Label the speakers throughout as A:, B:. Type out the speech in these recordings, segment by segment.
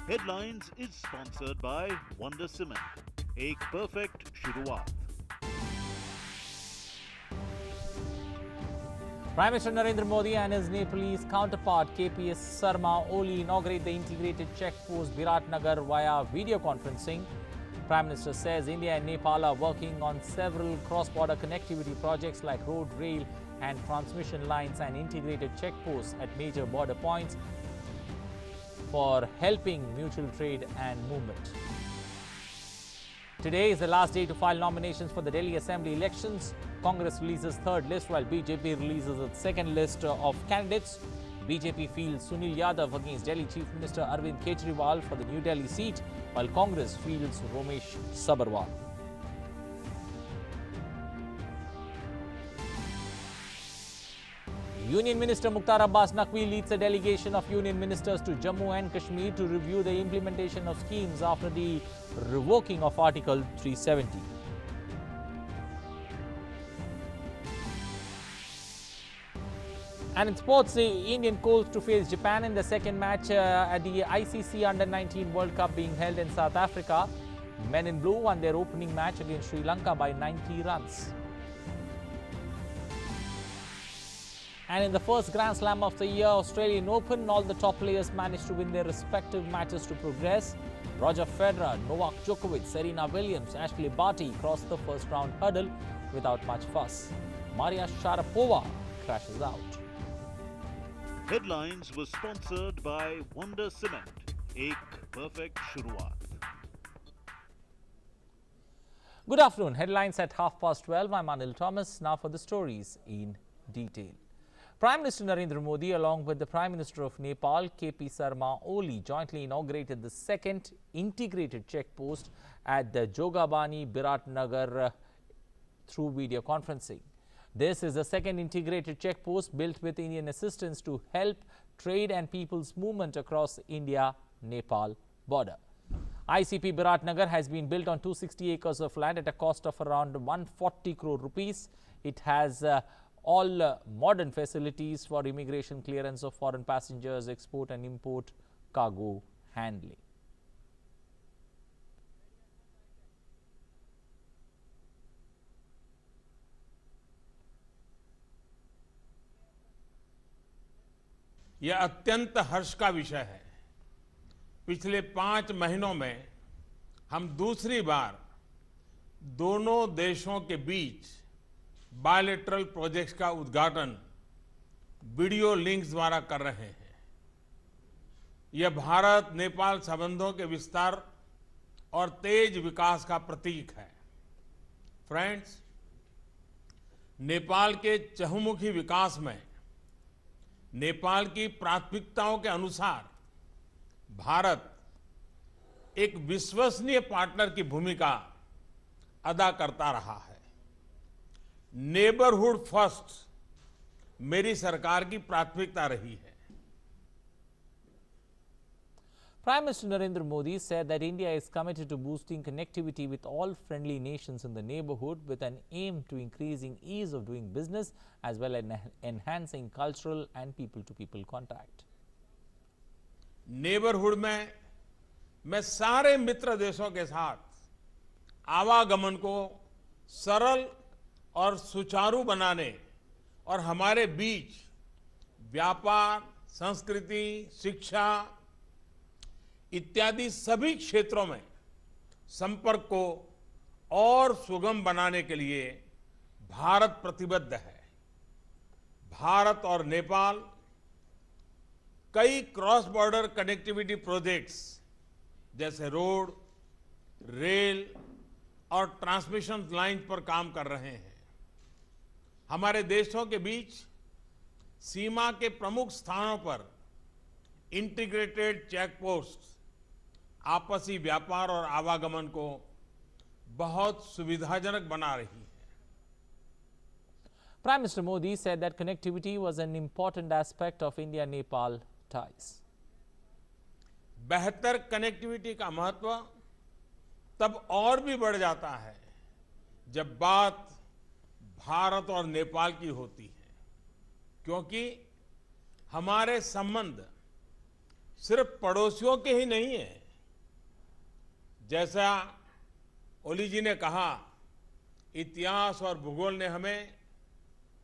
A: Headlines is sponsored by Wonder Cement. एक perfect शुरुआत.
B: Prime Minister Narendra Modi and his Nepalese counterpart KPS Sharma Oli inaugurate the integrated checkpost Biratnagar via video conferencing. Prime Minister says India and Nepal are working on several cross-border connectivity projects like road, rail and transmission lines and integrated checkposts at major border points for helping mutual trade and movement. Today is the last day to file nominations for the Delhi Assembly elections. Congress releases third list while BJP releases its second list of candidates. BJP fields Sunil Yadav against Delhi Chief Minister Arvind Kejriwal for the New Delhi seat, while Congress fields Romesh Sabharwal. Union Minister Mukhtar Abbas Naqvi leads a delegation of Union Ministers to Jammu and Kashmir to review the implementation of schemes after the revoking of Article 370. And in sports, the Indian calls to face Japan in the second match at the ICC U-19 World Cup being held in South Africa. Men in blue won their opening match against Sri Lanka by 90 runs. And in the first Grand Slam of the year, Australian Open, all the top players managed to win their respective matches to progress. Roger Federer, Novak Djokovic, Serena Williams, Ashley Barty crossed the first round hurdle without much fuss. Maria Sharapova crashes out.
A: Headlines was sponsored by Wonder Cement. एक perfect शुरुआत.
B: Good afternoon. Headlines at 12:30. I'm Anil Thomas. Now for the stories in detail. Prime Minister Narendra Modi, along with the Prime Minister of Nepal, KP Sharma Oli, jointly inaugurated the second integrated checkpost at the Jogabani Biratnagar through video conferencing. This is the second integrated checkpost built with Indian assistance to help trade and people's movement across India-Nepal border. ICP Biratnagar has been built on 260 acres of land at a cost of around 140 crore rupees. It has all modern facilities for immigration clearance of foreign passengers, export and import cargo handling.
C: यह अत्यंत हर्ष का विषय है। पिछले 5 महीनों में हम दूसरी बार दोनों देशों के बीच बायलैटरल प्रोजेक्ट्स का उद्घाटन वीडियो लिंक्स द्वारा कर रहे हैं। यह भारत नेपाल संबंधों के विस्तार और तेज विकास का प्रतीक है। फ्रेंड्स, नेपाल के चहुमुखी विकास में नेपाल की प्राथमिकताओं के अनुसार भारत एक विश्वसनीय पार्टनर की भूमिका अदा करता रहा है। नेबरहुड फर्स्ट मेरी सरकार की प्राथमिकता रही है।
B: Prime Minister Narendra Modi said that India is committed to boosting connectivity with all friendly nations in the neighborhood with an aim to increasing ease of doing business as well as enhancing cultural and people-to-people contact.
C: Neighbourhood में मैं सारे मित्र देशों के साथ आवागमन को सरल और सुचारू बनाने और हमारे बीच व्यापार, संस्कृति, शिक्षा इत्यादि सभी क्षेत्रों में संपर्क को और सुगम बनाने के लिए भारत प्रतिबद्ध है। भारत और नेपाल कई क्रॉस बॉर्डर कनेक्टिविटी प्रोजेक्ट्स जैसे रोड, रेल और ट्रांसमिशन लाइन पर काम कर रहे हैं। हमारे देशों के बीच सीमा के प्रमुख स्थानों पर इंटीग्रेटेड चेकपोस्ट आपसी व्यापार और आवागमन को बहुत सुविधाजनक बना रही है।
B: Prime Minister Modi said that connectivity was an important aspect of India-Nepal ties.
C: बेहतर कनेक्टिविटी का महत्व तब और भी बढ़ जाता है जब बात भारत और नेपाल की होती है, क्योंकि हमारे संबंध सिर्फ पड़ोसियों के ही नहीं है, जैसा ओली जी ने कहा, इतिहास और भूगोल ने हमें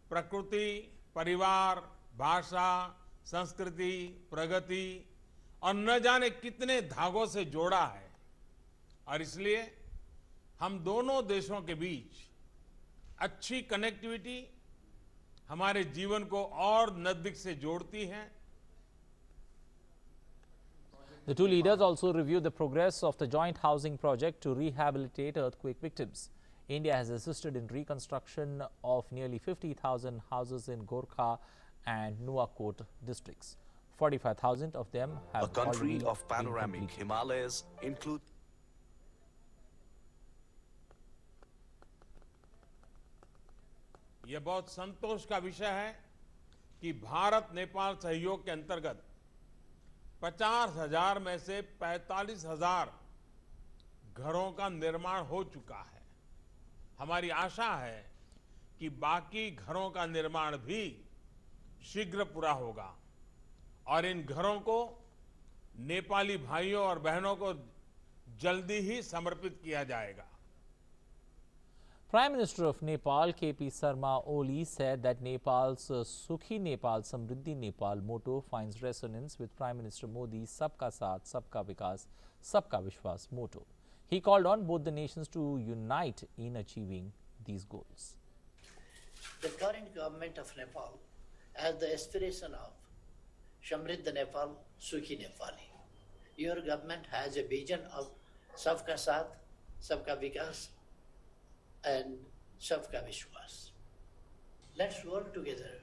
C: प्रकृति, परिवार, भाषा, संस्कृति, प्रगति और न जाने कितने धागों से जोड़ा है। और इसलिए हम दोनों देशों के बीच अच्छी कनेक्टिविटी हमारे जीवन को और नजदीक से जोड़ती है।
B: The two leaders also reviewed the progress of the joint housing project to rehabilitate earthquake victims. India has assisted in reconstruction of nearly 50,000 houses in Gorkha and Nuwakot districts. 45,000 of them have
D: A country
B: already
D: of
B: been
D: panoramic
B: completed.
D: Himalayas include
C: यह बहुत संतोष का विषय है कि भारत नेपाल सहयोग के अंतर्गत 50,000 में से 45,000 घरों का निर्माण हो चुका है। हमारी आशा है कि बाकी घरों का निर्माण भी शीघ्र पूरा होगा और इन घरों को नेपाली भाइयों और बहनों को जल्दी ही समर्पित किया जाएगा।
B: Prime Minister of Nepal, KP Sharma Oli, said that Nepal's Sukhi Nepal, Samriddhi Nepal motto finds resonance with Prime Minister Modi's Sabka Saath, Sabka Vikas, Sabka Vishwas motto. He called on both the nations to unite in achieving these goals.
E: The current government of Nepal has the aspiration of Samriddhi Nepal, Sukhi Nepali. Your government has a vision of Sabka Saath, Sabka Vikas, and Sabka Vishwas. Let's work together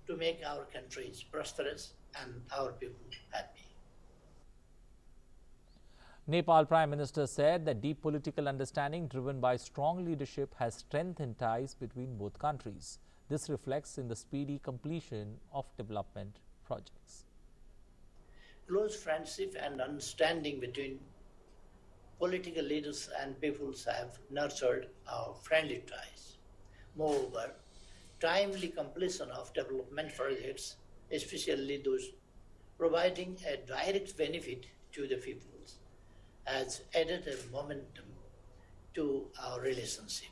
E: to make our countries prosperous and our people happy.
B: Nepal Prime Minister said that deep political understanding driven by strong leadership has strengthened ties between both countries. This reflects in the speedy completion of development projects.
E: Close friendship and understanding between political leaders and peoples have nurtured our friendly ties. Moreover, timely completion of development projects, especially those providing a direct benefit to the peoples, has added a momentum to our relationship.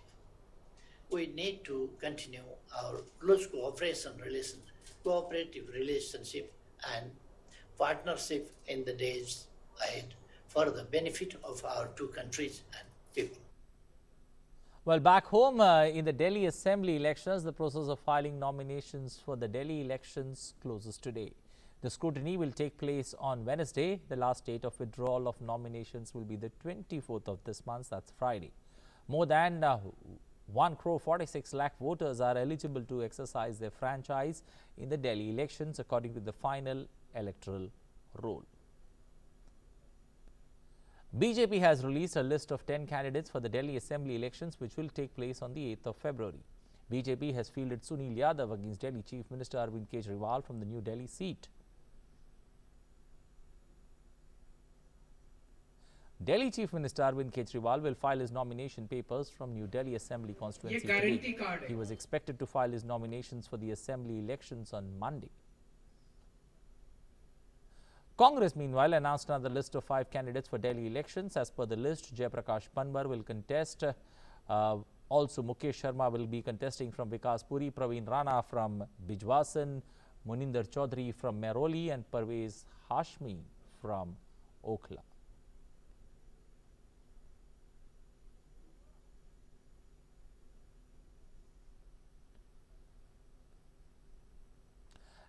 E: We need to continue our close cooperative relationship and partnership in the days ahead for the benefit of our two countries and people.
B: Well, back home in the Delhi Assembly elections, the process of filing nominations for the Delhi elections closes today. The scrutiny will take place on Wednesday. The last date of withdrawal of nominations will be the 24th of this month, that's Friday. More than 1.46 crore voters are eligible to exercise their franchise in the Delhi elections according to the final electoral roll. BJP has released a list of 10 candidates for the Delhi Assembly elections which will take place on the 8th of February. BJP has fielded Sunil Yadav against Delhi Chief Minister Arvind Kejriwal from the New Delhi seat. Delhi Chief Minister Arvind Kejriwal will file his nomination papers from New Delhi Assembly constituency today. He was expected to file his nominations for the Assembly elections on Monday. Congress, meanwhile, announced another list of 5 candidates for Delhi elections. As per the list, Jaiprakash Panbar will contest. Also, Mukesh Sharma will be contesting from Vikaspuri, Praveen Rana from Bijwasan, Muninder Chaudhary from Mehrauli and Parvez Hashmi from Okhla.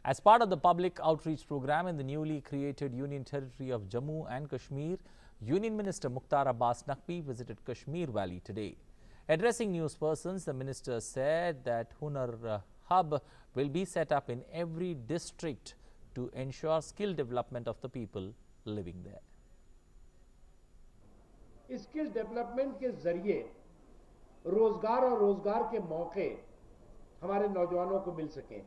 B: As part of the public outreach program in the newly created Union Territory of Jammu and Kashmir, Union Minister Mukhtar Abbas Naqvi visited Kashmir Valley today. Addressing newspersons, the minister said that Hunar Hub will be set up in every district to ensure skill development of the people living there.
F: Skill development के जरिए रोजगार और रोजगार के मौके हमारे नौजवानों को मिल सकें।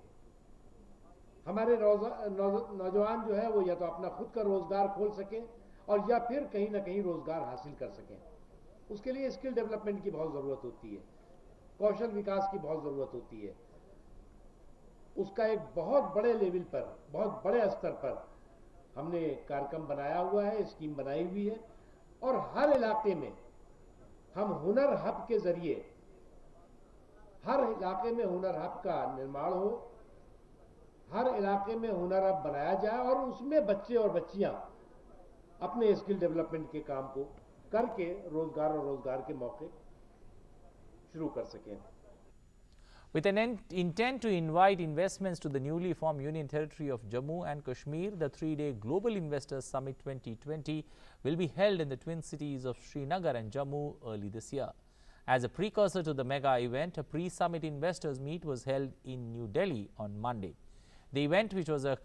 F: हमारे नौजवान जो है वो या तो अपना खुद का रोजगार खोल सकें और या फिर कहीं ना कहीं रोजगार हासिल कर सकें। उसके लिए स्किल डेवलपमेंट की बहुत ज़रूरत होती है, कौशल विकास की बहुत ज़रूरत होती है। उसका एक बहुत बड़े लेवल पर, बहुत बड़े स्तर पर हमने कार्यक्रम बनाया हुआ है, स्कीम बनाई हुई है और हर इलाके में हम हुनर हब के जरिए हर इलाके में हुनर हब का निर्माण हो, हर इलाके में हुनर हब बनाया जाए और उसमें बच्चे और बच्चियां अपने स्किल डेवलपमेंट के काम को करके रोजगार और रोजगार के मौके शुरू कर सकें।
B: With an intent to invite investments to the newly formed Union Territory of Jammu and Kashmir, the three-day Global Investors Summit 2020 will be held in the twin cities of Srinagar and Jammu early this year. As a precursor to the mega event, a pre-summit investors meet was held in New Delhi on Monday. The event, which was a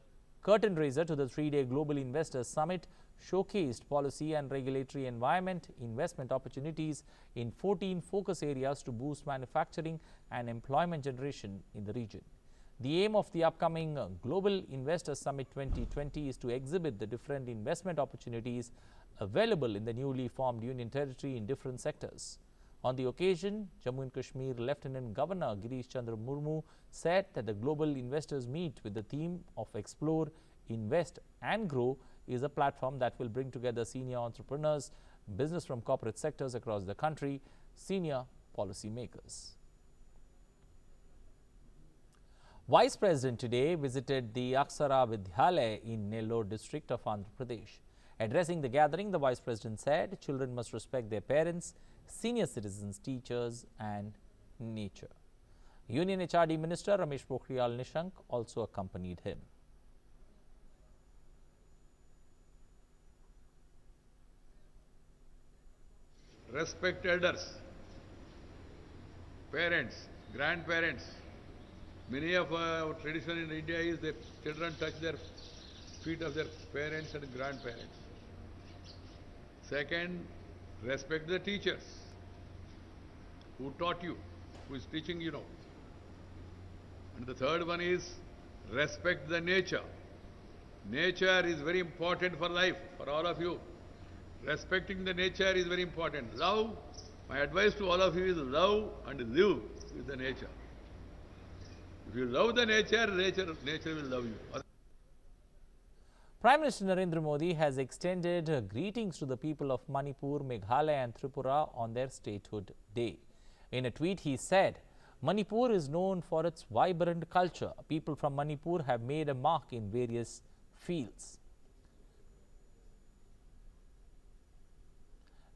B: curtain raiser to the three-day Global Investors Summit, showcased policy and regulatory environment, investment opportunities in 14 focus areas to boost manufacturing and employment generation in the region. The aim of the upcoming Global Investors Summit 2020 is to exhibit the different investment opportunities available in the newly formed Union Territory in different sectors. On the occasion, Jammu and Kashmir Lieutenant Governor Girish Chandra Murmu said that the Global Investors Meet with the theme of Explore, Invest and Grow is a platform that will bring together senior entrepreneurs, business from corporate sectors across the country, senior policy makers. Vice President today visited the Aksara Vidyalaya in Nellore district of Andhra Pradesh. Addressing the gathering, the Vice President said children must respect their parents, senior citizens, teachers and nature. Union HRD Minister Ramesh Pokhriyal Nishank also accompanied him.
D: Respect elders, parents, grandparents. Many of our tradition in India is that children touch their feet of their parents and grandparents. Second, respect the teachers who taught you, who is teaching you now. And the third one is respect the nature. Nature is very important for life, for all of you. Respecting the nature is very important. Love, my advice to all of you is love and live with the nature. If you love the nature, nature will love you.
B: Prime Minister Narendra Modi has extended greetings to the people of Manipur, Meghalaya and Tripura on their statehood day. In a tweet, he said, Manipur is known for its vibrant culture. People from Manipur have made a mark in various fields.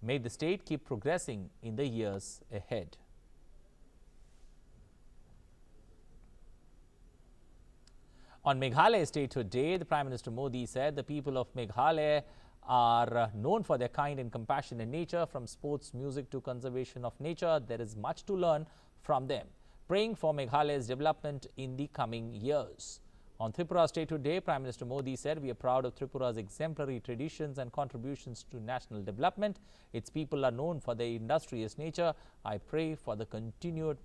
B: May the state keep progressing in the years ahead. On Meghalaya Statehood Day, the Prime Minister Modi said the people of Meghalaya are known for their kind and compassionate nature. From sports, music to conservation of nature, there is much to learn from them. Praying for Meghalaya's development in the coming years. On Tripura Statehood Day, Prime Minister Modi said, we are proud of Tripura's exemplary traditions and contributions to national development. Its people are known for their industrious nature. I pray for the continued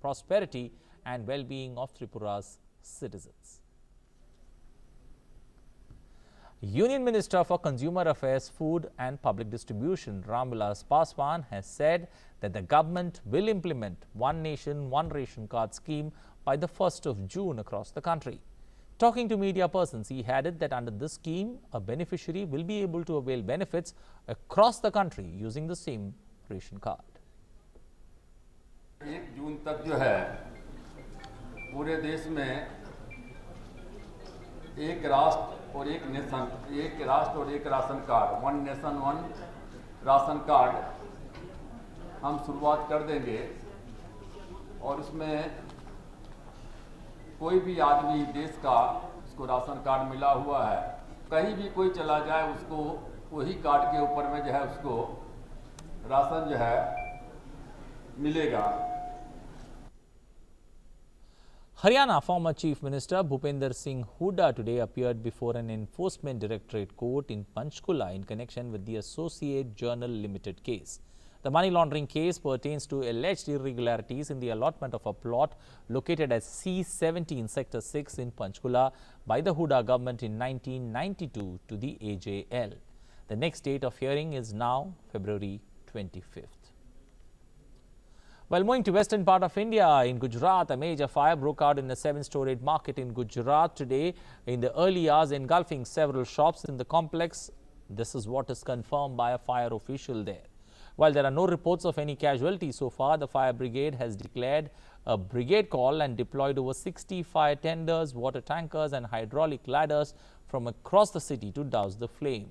B: prosperity and well-being of Tripura's citizens. Union Minister for Consumer Affairs, Food and Public Distribution, Vilas Paswan, has said that the government will implement One Nation, One Ration card scheme by the 1st of June across the country. Talking to media persons, he added that under this scheme, a beneficiary will be able to avail benefits across the country using the same ration card.
G: 1 जून तक जो है पूरे देश में एक राष्ट्र और एक नेशन, एक राष्ट्र और एक ration card, one nation one ration card हम शुरुआत कर देंगे और उसमें कोई भी आदमी देश का उसको राशन कार्ड मिला हुआ है, कहीं भी कोई चला जाए उसको वही कार्ड के ऊपर में जो है उसको राशन जो है मिलेगा.
B: Haryana former Chief Minister Bhupinder Singh Hooda today appeared before an enforcement directorate court in Panchkula in connection with the Associate Journal Limited case. The money laundering case pertains to alleged irregularities in the allotment of a plot located at C17 Sector 6 in Panchkula by the Hooda government in 1992 to the AJL. The next date of hearing is now February 25th. While moving to western part of India, in Gujarat, a major fire broke out in a 7-storied market in Gujarat today in the early hours, engulfing several shops in the complex. This is what is confirmed by a fire official there. While there are no reports of any casualties so far, the fire brigade has declared a brigade call and deployed over 60 fire tenders, water tankers and hydraulic ladders from across the city to douse the flame.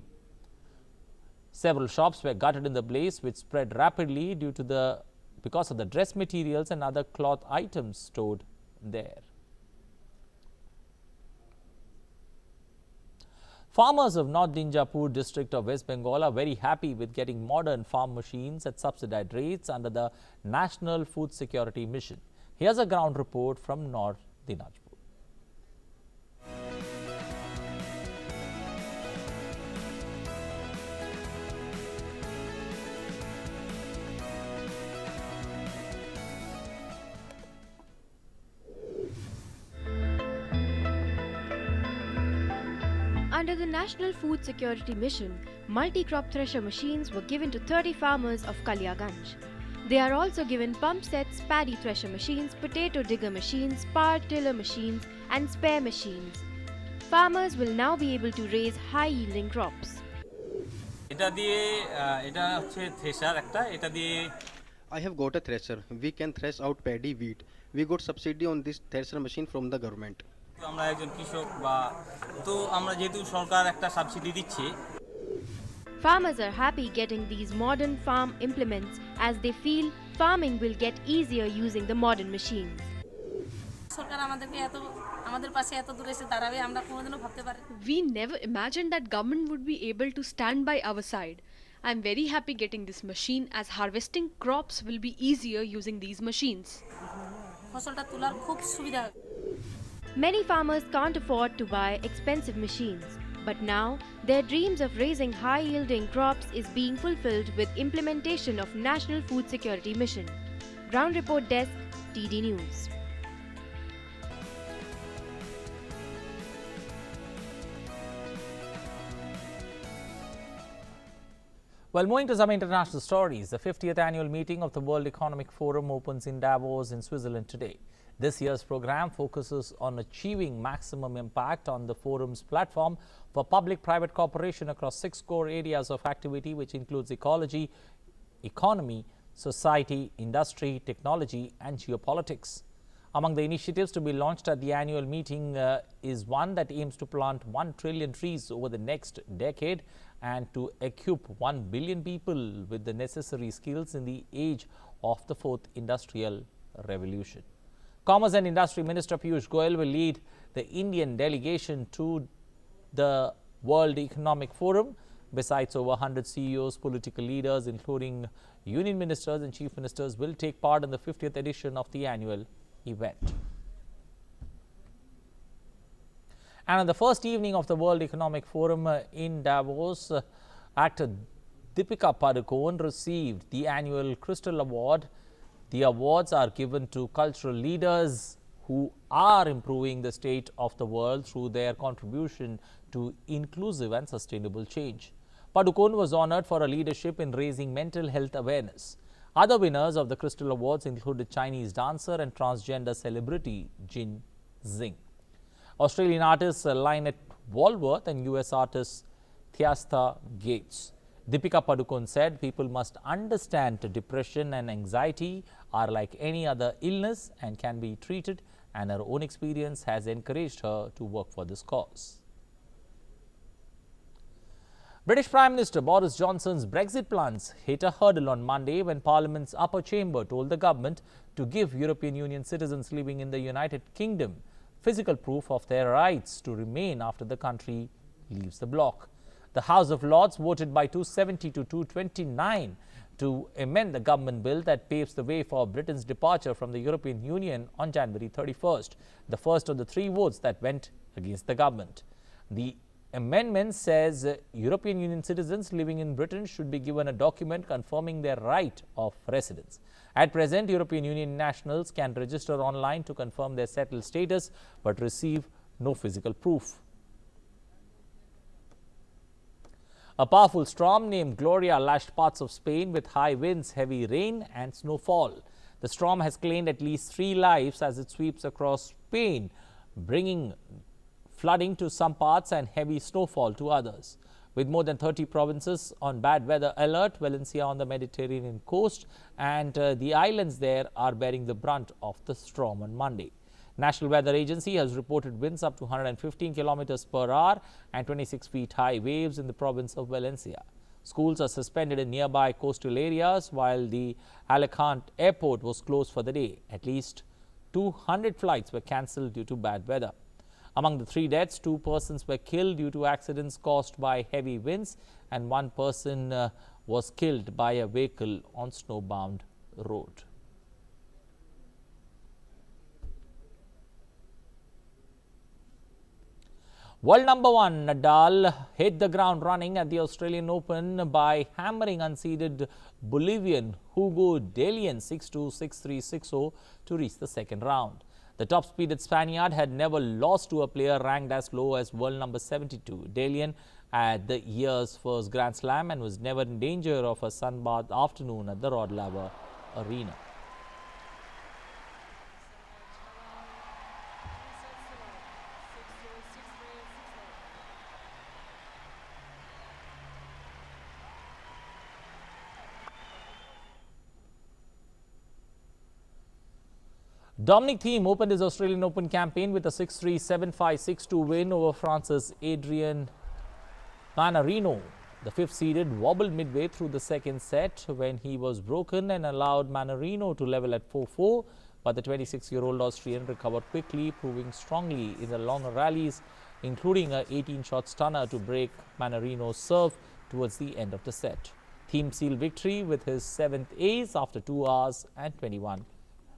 B: Several shops were gutted in the blaze, which spread rapidly because of the dress materials and other cloth items stored there. Farmers of North Dinjapur district of West Bengal are very happy with getting modern farm machines at subsidized rates under the National Food Security Mission. Here's a ground report from North Dinajpur.
H: Under the National Food Security Mission, multi-crop thresher machines were given to 30 farmers of Kaliaganj. They are also given pump sets, paddy thresher machines, potato digger machines, power tiller machines and spare machines. Farmers will now be able to raise high-yielding crops.
I: I have got a thresher. We can thresh out paddy, wheat. We got subsidy on this thresher machine from the government.
H: Farmers are happy getting these modern farm implements as they feel farming will get easier using the modern machines.
J: We never imagined that government would be able to stand by our side. I am very happy getting this machine as harvesting crops will be easier using these machines.
H: Many farmers can't afford to buy expensive machines, but now their dreams of raising high-yielding crops is being fulfilled with implementation of National Food Security Mission. Ground Report Desk, TD News.
B: Well, moving to some international stories, the 50th annual meeting of the World Economic Forum opens in Davos in Switzerland today. This year's program focuses on achieving maximum impact on the forum's platform for public-private cooperation across 6 core areas of activity, which includes ecology, economy, society, industry, technology and geopolitics. Among the initiatives to be launched at the annual meeting is one that aims to plant 1 trillion trees over the next decade and to equip 1 billion people with the necessary skills in the age of the 4th Industrial Revolution. Commerce and Industry Minister Piyush Goyal will lead the Indian delegation to the World Economic Forum. Besides, over 100 CEOs, political leaders, including union ministers and chief ministers, will take part in the 50th edition of the annual event. And on the first evening of the World Economic Forum in Davos, actor Deepika Padukone received the annual Crystal Award. The awards are given to cultural leaders who are improving the state of the world through their contribution to inclusive and sustainable change. Padukone was honored for her leadership in raising mental health awareness. Other winners of the Crystal Awards included Chinese dancer and transgender celebrity Jin Xing, Australian artist Lynette Walworth and US artist Thiasta Gates. Deepika Padukone said people must understand depression and anxiety are like any other illness and can be treated, and her own experience has encouraged her to work for this cause. British Prime Minister Boris Johnson's Brexit plans hit a hurdle on Monday when Parliament's upper chamber told the government to give European Union citizens living in the United Kingdom physical proof of their rights to remain after the country leaves the bloc. The House of Lords voted by 270 to 229 to amend the government bill that paves the way for Britain's departure from the European Union on January 31st, the first of the 3 votes that went against the government. The amendment says European Union citizens living in Britain should be given a document confirming their right of residence. At present, European Union nationals can register online to confirm their settled status but receive no physical proof. A powerful storm named Gloria lashed parts of Spain with high winds, heavy rain and snowfall. The storm has claimed at least 3 lives as it sweeps across Spain, bringing flooding to some parts and heavy snowfall to others. With more than 30 provinces on bad weather alert, Valencia on the Mediterranean coast and the islands there are bearing the brunt of the storm on Monday. National Weather Agency has reported winds up to 115 kilometers per hour and 26 feet high waves in the province of Valencia. Schools are suspended in nearby coastal areas while the Alicante airport was closed for the day. At least 200 flights were cancelled due to bad weather. Among the 3 deaths, 2 persons were killed due to accidents caused by heavy winds and 1 person was killed by a vehicle on snowbound road. World number 1 Nadal hit the ground running at the Australian Open by hammering unseeded Bolivian Hugo Dellien 6-2, 6-3, 6-0 to reach the second round. The top-speeded Spaniard had never lost to a player ranked as low as world number 72. Dellien had the year's first Grand Slam and was never in danger of a sunbath afternoon at the Rod Laver Arena. Dominic Thiem opened his Australian Open campaign with a 6-3, 7-5, 6-2 win over France's Adrien Manarino. The fifth-seeded wobbled midway through the second set when he was broken and allowed Manarino to level at 4-4, but the 26-year-old Austrian recovered quickly, proving strongly in the longer rallies, including a 18-shot stunner to break Manarino's serve towards the end of the set. Thiem sealed victory with his 7th ace after 2 hours and 21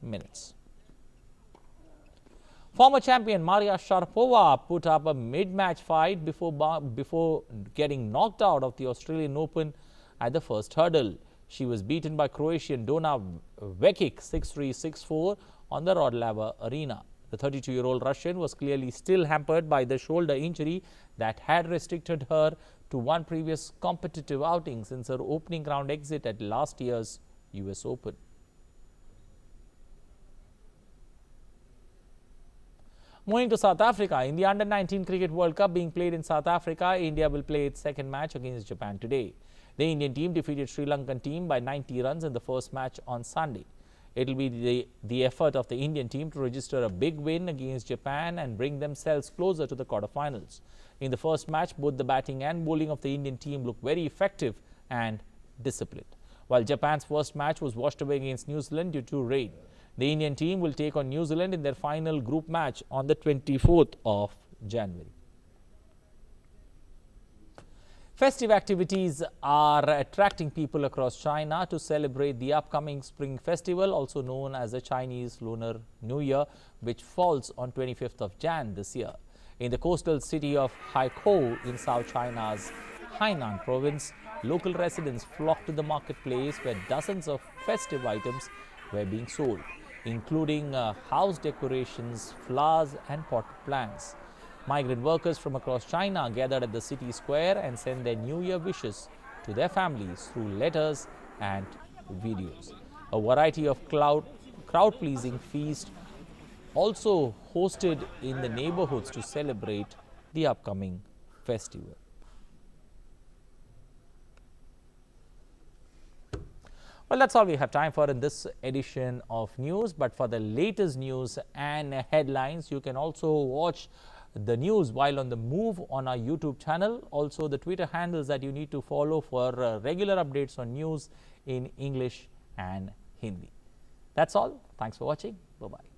B: minutes. Former champion Maria Sharapova put up a mid-match fight before getting knocked out of the Australian Open at the first hurdle. She was beaten by Croatian Dona Vekic 6-3, 6-4 on the Rod Laver Arena. The 32-year-old Russian was clearly still hampered by the shoulder injury that had restricted her to one previous competitive outing since her opening round exit at last year's US Open. Moving to South Africa, in the Under-19 Cricket World Cup being played in South Africa, India will play its second match against Japan today. The Indian team defeated Sri Lankan team by 90 runs in the first match on Sunday. It will be the effort of the Indian team to register a big win against Japan and bring themselves closer to the quarterfinals. In the first match, both the batting and bowling of the Indian team looked very effective and disciplined, while Japan's first match was washed away against New Zealand due to rain. The Indian team will take on New Zealand in their final group match on the 24th of January. Festive activities are attracting people across China to celebrate the upcoming Spring Festival, also known as the Chinese Lunar New Year, which falls on 25th of Jan this year. In the coastal city of Haikou in South China's Hainan province, local residents flocked to the marketplace where dozens of festive items were being sold, including house decorations, flowers and potted plants. Migrant workers from across China gathered at the city square and sent their New Year wishes to their families through letters and videos. A variety of crowd-pleasing feasts also hosted in the neighborhoods to celebrate the upcoming festival. Well, that's all we have time for in this edition of news. But for the latest news and headlines, you can also watch the news while on the move on our YouTube channel. Also, the Twitter handles that you need to follow for regular updates on news in English and Hindi. That's all. Thanks for watching. Bye-bye.